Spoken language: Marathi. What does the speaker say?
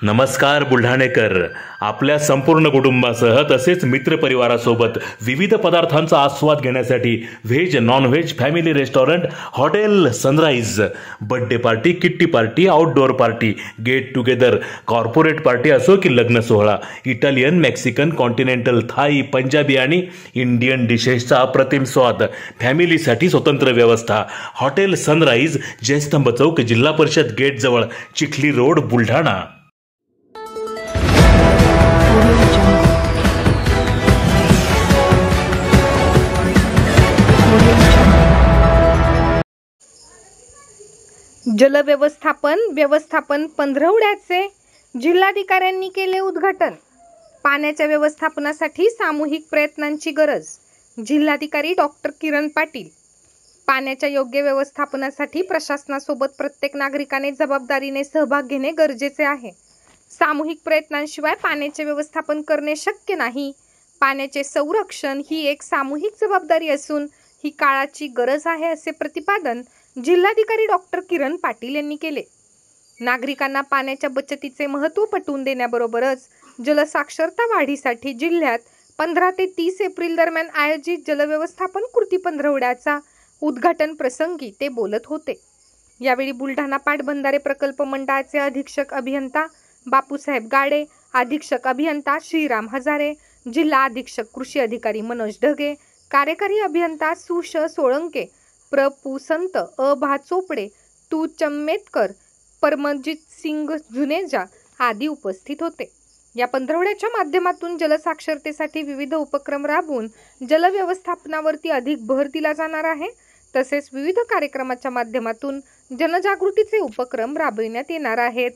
नमस्कार बुलढाणेकर. आपल्या संपूर्ण कुटुंबासह तसेच मित्रपरिवारासोबत विविध पदार्थांचा आस्वाद घेण्यासाठी veg non veg family restaurant hotel sunrise. Birthday party, kitty party, outdoor party, get together, corporate party असो की लग्न सोहळा, Italian, Mexican, continental, Thai, Punjabi आणि इंडियन डिशेसचा अप्रतिम स्वाद. फॅमिलीसाठी स्वतंत्र व्यवस्था. हॉटेल सनराइज, जयस्तंभ चौक, जिल्हा परिषद गेट जवळ, चिखली रोड, बुलढाणा. व्यवस्थापन पंधरवड्याचे जिल्हाधिकाऱ्यांनी केले उद्घाटन. पाण्याच्या व्यवस्थापनासाठी सामूहिक प्रयत्नांची गरज. जिल्हाधिकारी डॉक्टर किरण पाटील. पाण्याच्या योग्य व्यवस्थापनासाठी प्रशासनासोबत प्रत्येक नागरिकाने जबाबदारीने सहभाग घेणे गरजेचे आहे. सामूहिक प्रयत्नांशिवाय पाण्याचे व्यवस्थापन करणे शक्य नाही. पाण्याचे संरक्षण ही एक सामूहिक जबाबदारी असून ही काळाची गरज आहे, असे प्रतिपादन जिल्हाधिकारी डॉक्टर किरण पाटील यांनी केले. नागरिकांना पाण्याच्या बचतीचे महत्त्व पटवून देण्याबरोबरच जलसाक्षरता वाढीसाठी जिल्ह्यात 15 ते 30 एप्रिल दरम्यान आयोजित जलव्यवस्थापन कृती पंधरवड्याचा उद्घाटन प्रसंगी ते बोलत होते. यावेळी बुलढाणा पाटबंधारे प्रकल्प मंडळाचे अधीक्षक अभियंता बापूसाहेब गाडे, अधीक्षक अभियंता श्रीराम हजारे, जिल्हा अधीक्षक कृषी अधिकारी मनोज ढगे, कार्यकारी अभियंता सुश सोळंके, प्रपू संत, भा चोपडे, तू चम्मेतकर, परमजित सिंग जुनेजा आदी उपस्थित होते. या पंधरवड्याच्या माध्यमातून जलसाक्षरतेसाठी विविध उपक्रम राबवून जलव्यवस्थापनावरती अधिक भर दिला जाणार आहे. तसेच विविध कार्यक्रमाच्या माध्यमातून जनजागृतीचे उपक्रम राबविण्यात येणार आहेत.